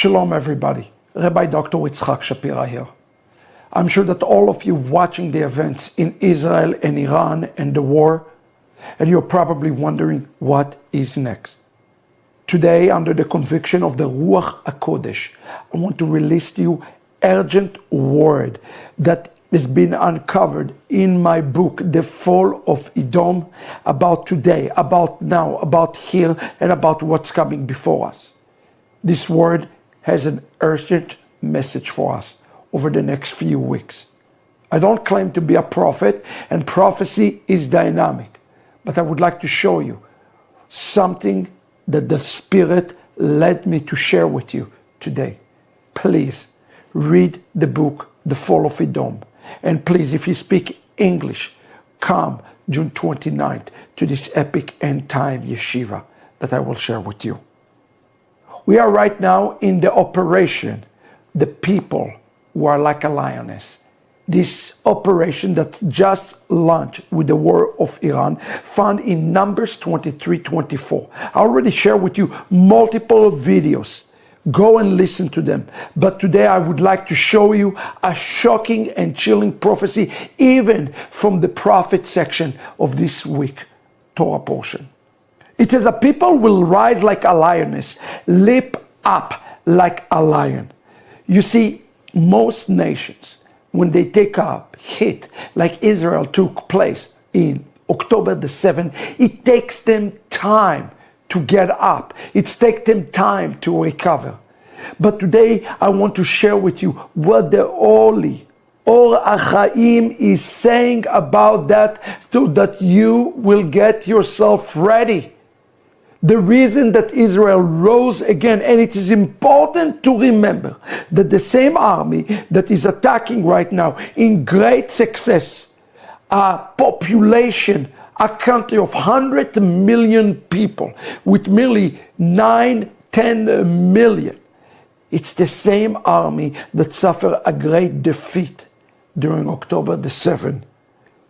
Shalom everybody, Rabbi Dr. Yitzhak Shapira here. I'm sure that all of you watching the events in Israel and Iran and the war, and you're probably wondering what is next. Today, under the conviction of the Ruach HaKodesh, I want to release to you urgent word that has been uncovered in my book, The Fall of Edom, about today, about now, about here, and about what's coming before us. This word has an urgent message for us over the next few weeks. I don't claim to be a prophet, and prophecy is dynamic, but I would like to show you something that the Spirit led me to share with you today. Please read the book, The Fall of Edom. And please, if you speak English, come June 29th to this epic end time Yeshiva that I will share with you. We are right now in the operation, the people who are like a lioness. This operation that just launched with the war of Iran, found in Numbers 23-24. I already shared with you multiple videos. Go and listen to them. But today I would like to show you a shocking and chilling prophecy, even from the prophet section of this week Torah portion. It says, a people will rise like a lioness, leap up like a lion. You see, most nations, when they take a hit like Israel took place in October the 7th, it takes them time to get up. It takes them time to recover. But today I want to share with you what the Holy Or HaChaim is saying about that, so that you will get yourself ready. The reason that Israel rose again, and it is important to remember that the same army that is attacking right now in great success, a population, a country of 100 million people with merely 9-10 million, it's the same army that suffered a great defeat during October the 7th.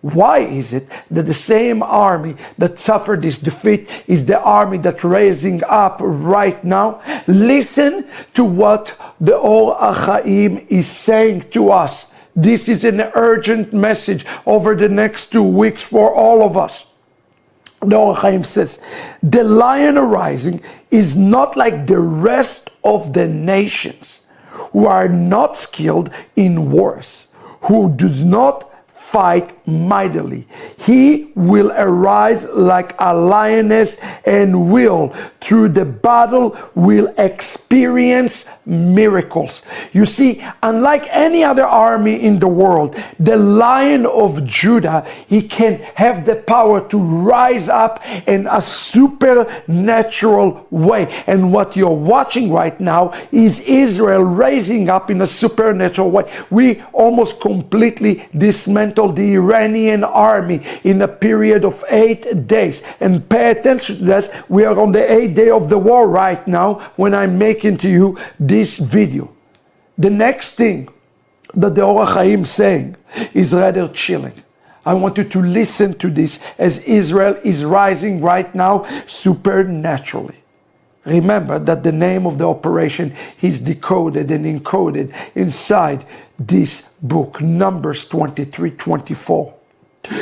Why is it that the same army that suffered this defeat is the army that's raising up right now? Listen to what the Or HaChaim is saying to us. This is an urgent message over the next 2 weeks for all of us. The Or HaChaim says, the lion arising is not like the rest of the nations who are not skilled in wars, who does not fight mightily. He will arise like a lioness and will, through the battle, will experience miracles. You see, unlike any other army in the world, the Lion of Judah, he can have the power to rise up in a supernatural way. And what you're watching right now is Israel raising up in a supernatural way. We almost completely dismantled the Iranian army in a period of 8 days. And pay attention to this, we are on the 8th day of the war right now when I'm making to you this video. The next thing that the Or HaChaim saying is rather chilling. I want you to listen to this as Israel is rising right now supernaturally. Remember that the name of the operation is decoded and encoded inside this book, Numbers 23-24.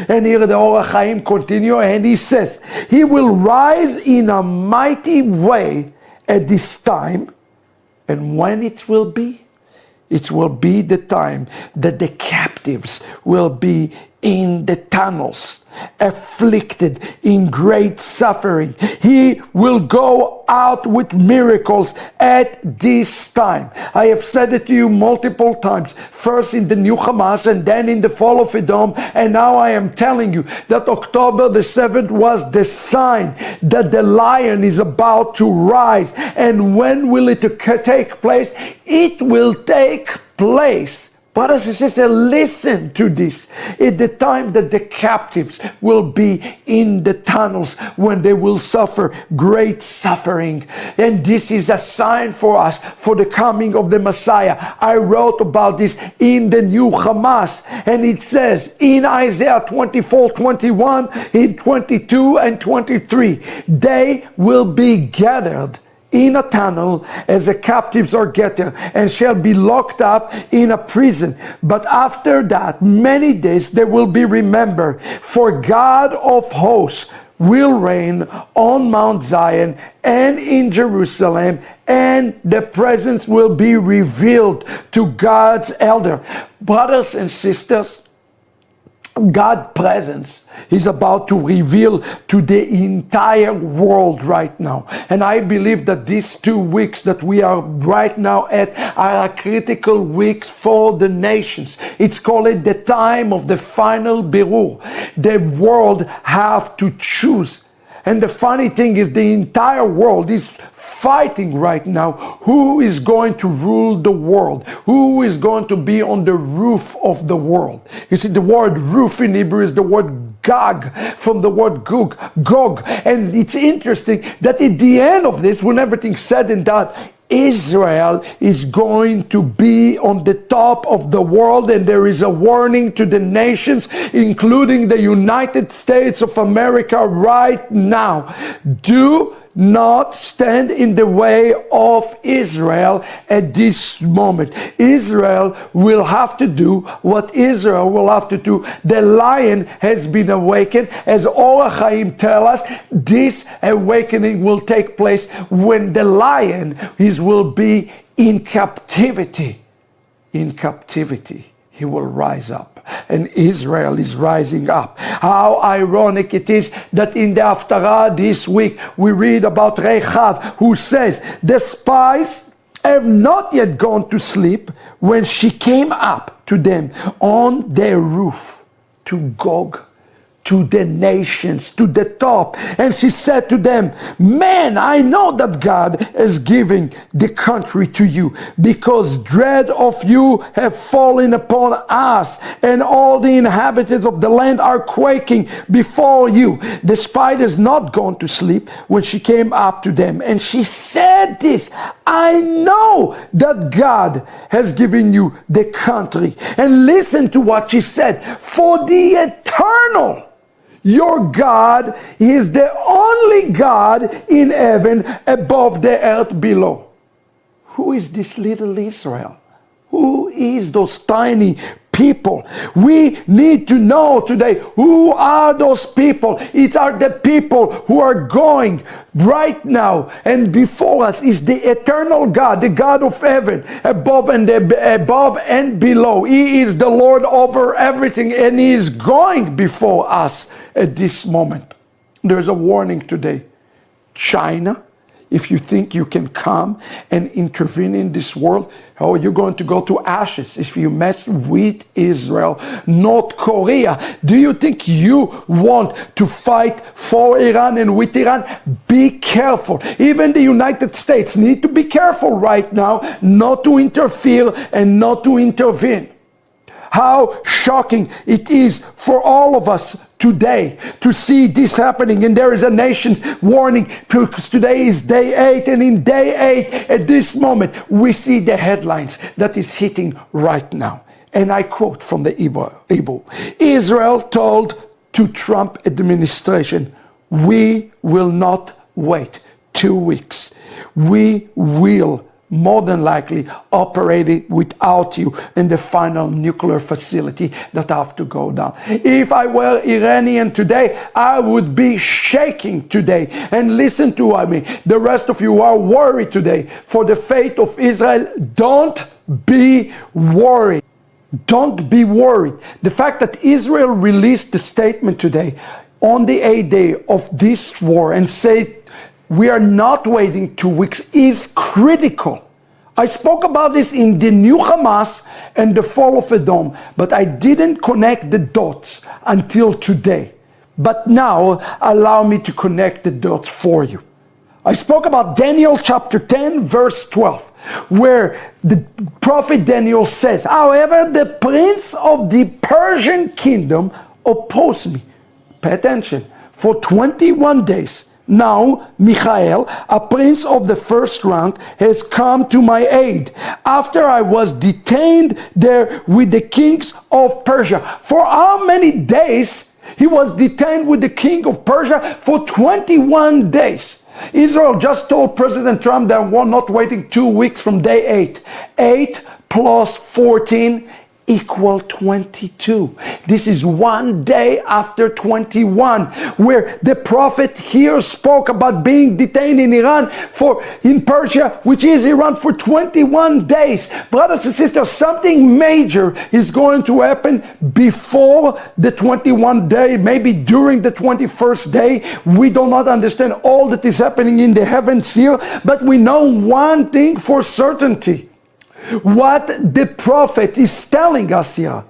And here the Or HaChaim continue, and he says, he will rise in a mighty way at this time. And when it will be? It will be the time that the captives will be in the tunnels, afflicted in great suffering. He will go out with miracles at this time. I have said it to you multiple times, first in the new Hamas and then in the Fall of Edom, and now I am telling you that October the 7th was the sign that the lion is about to rise. And when will it take place? It will take place, brothers and sisters, listen to this, at the time that the captives will be in the tunnels, when they will suffer great suffering. And this is a sign for us for the coming of the Messiah. I wrote about this in the new Hamas, and it says in Isaiah 24:21, in 22 and 23, they will be gathered in a tunnel as the captives are getting, and shall be locked up in a prison. But after that, many days they will be remembered. For God of hosts will reign on Mount Zion and in Jerusalem, and the presence will be revealed to God's elder. Brothers and sisters, God's presence is about to reveal to the entire world right now. And I believe that these 2 weeks that we are right now at are a critical weeks for the nations. It's called the time of the final birur. The world have to choose. And the funny thing is, the entire world is fighting right now who is going to rule the world, who is going to be on the roof of the world. You see, the word roof in Hebrew is the word Gog, from the word Gog. And it's interesting that at the end of this, when everything's said and done, Israel is going to be on the top of the world, and there is a warning to the nations, including the United States of America right now. Do not stand in the way of Israel at this moment. Israel will have to do what Israel will have to do. The lion has been awakened. As Orach Chaim tell us, this awakening will take place when the lion will be in captivity. In captivity, he will rise up. And Israel is rising up. How ironic it is that in the Haftarah this week we read about Rechav, who says, the spies have not yet gone to sleep when she came up to them on their roof, to Gog, to the nations, to the top. And she said to them, man, I know that God is giving the country to you, because dread of you have fallen upon us, and all the inhabitants of the land are quaking before you. The spy has not gone to sleep when she came up to them. And she said this, I know that God has given you the country. And listen to what she said, for the eternal, your God is the only God in heaven, above the earth below. Who is this little Israel? Who is those tiny people? We need to know today, who are those people? It are the people who are going right now, and before us is the eternal God, the God of heaven, above and below. He is the Lord over everything, and He is going before us at this moment. There's a warning today. China, if you think you can come and intervene in this world, oh, you're going to go to ashes if you mess with Israel. North Korea, do you think you want to fight for Iran and with Iran? Be careful. Even the United States need to be careful right now not to interfere and not to intervene. How shocking it is for all of us today to see this happening. And there is a nation's warning, because today is day 8, and in day 8 at this moment we see the headlines that is hitting right now. And I quote from the Hebrew. Israel told to Trump administration, we will not wait 2 weeks. We will more than likely operating without you in the final nuclear facility that have to go down. If I were Iranian today, I would be shaking today. And listen to me, the rest of you are worried today for the fate of Israel. Don't be worried. Don't be worried. The fact that Israel released the statement today on the 8th day of this war and said, we are not waiting 2 weeks, is critical. I spoke about this in the new Hamas and the Fall of Edom, but I didn't connect the dots until today. But now, allow me to connect the dots for you. I spoke about Daniel chapter 10, verse 12, where the prophet Daniel says, however, the prince of the Persian kingdom opposed me. Pay attention. For 21 days. Now, Michael, a prince of the first rank, has come to my aid, after I was detained there with the kings of Persia. For how many days? He was detained with the king of Persia for 21 days. Israel just told President Trump that we're not waiting 2 weeks from day 8. 8 plus 14 equal 22. This is 1 day after 21, where the prophet here spoke about being detained in in Persia, which is Iran, for 21 days. Brothers and sisters, something major is going to happen before the 21 day, maybe during the 21st day. We do not understand all that is happening in the heavens here, but we know one thing for certainty. What the prophet is telling us here.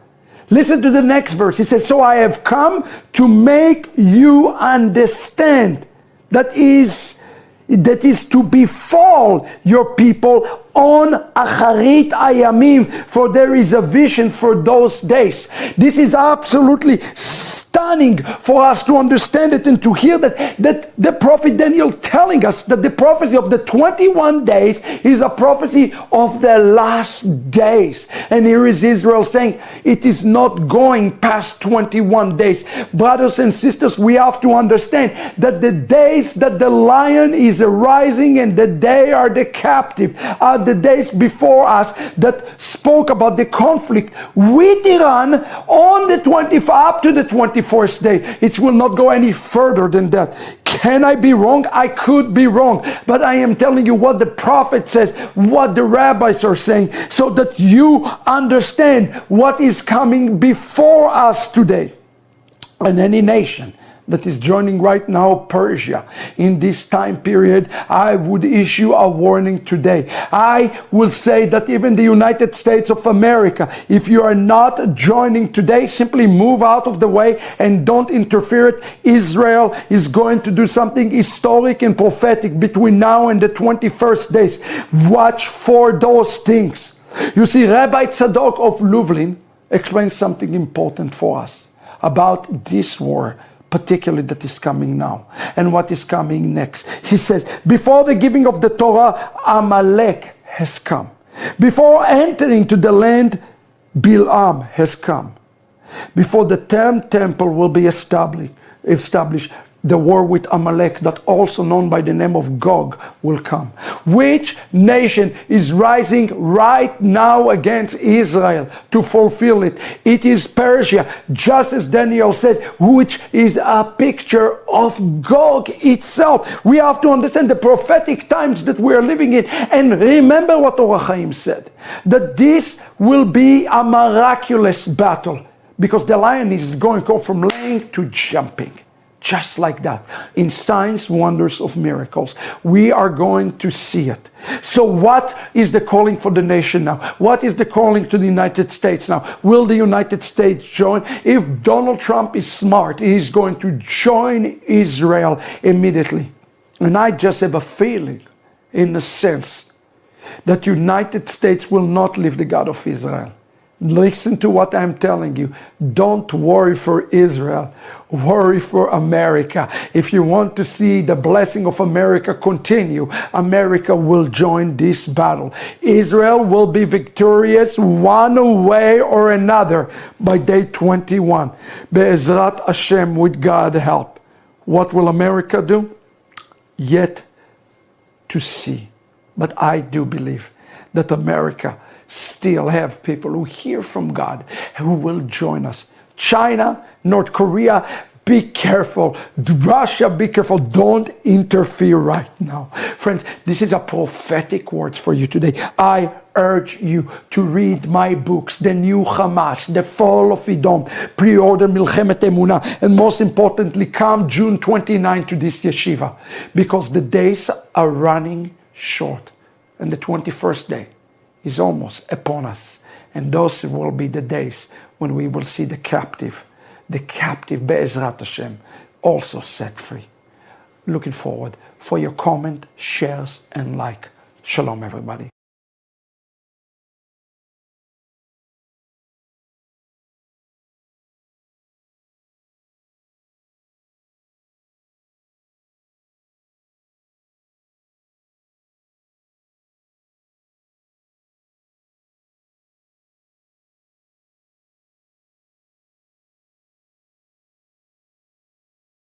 Listen to the next verse. He says, so I have come to make you understand that is to befall your people on Acharit Ayamim, for there is a vision for those days. This is absolutely stunning for us to understand it and to hear that the prophet Daniel telling us that the prophecy of the 21 days is a prophecy of the last days. And here is Israel saying it is not going past 21 days. Brothers and sisters, we have to understand that the days that the lion is arising and the day are the captive are the days before us that spoke about the conflict with Iran on the 25th up to the 24th day. It will not go any further than that. Can I be wrong? I could be wrong, but I am telling you what the prophet says, what the rabbis are saying, so that you understand what is coming before us today. And any nation that is joining right now Persia in this time period, I would issue a warning today. I will say that even the United States of America, if you are not joining today, simply move out of the way and don't interfere. Israel is going to do something historic and prophetic between now and the 21st days. Watch for those things. You see, Rabbi Tzadok of Lublin explains something important for us about this war, particularly that is coming now and what is coming next. He says, before the giving of the Torah, Amalek has come. Before entering to the land, Bilam has come. Before the temple will be established, the war with Amalek, that also known by the name of Gog, will come. Which nation is rising right now against Israel to fulfill it? It is Persia, just as Daniel said, which is a picture of Gog itself. We have to understand the prophetic times that we are living in, and remember what Orach Chaim said, that this will be a miraculous battle, because the lion is going to go from laying to jumping. Just like that, in signs, wonders of miracles, we are going to see it. So what is the calling for the nation now? What is the calling to the United States now? Will the United States join? If Donald Trump is smart, he is going to join Israel immediately. And I just have a feeling, in a sense, that United States will not leave the God of Israel. Listen to what I'm telling you. Don't worry for Israel. Worry for America. If you want to see the blessing of America continue, America will join this battle. Israel will be victorious one way or another by day 21. Be'ezrat Hashem, with God's help. What will America do? Yet to see. But I do believe that America still have people who hear from God, who will join us. China, North Korea, be careful. Russia, be careful. Don't interfere right now. Friends, this is a prophetic word for you today. I urge you to read my books, The New Hamas, The Fall of Edom, Pre-Order Milchemet Emunah, and most importantly, come June 29 to this yeshiva, because the days are running short, and the 21st day is almost upon us, and those will be the days when we will see the captive Be'ezrat Hashem also set free. Looking forward for your comment, shares, and like. Shalom, everybody.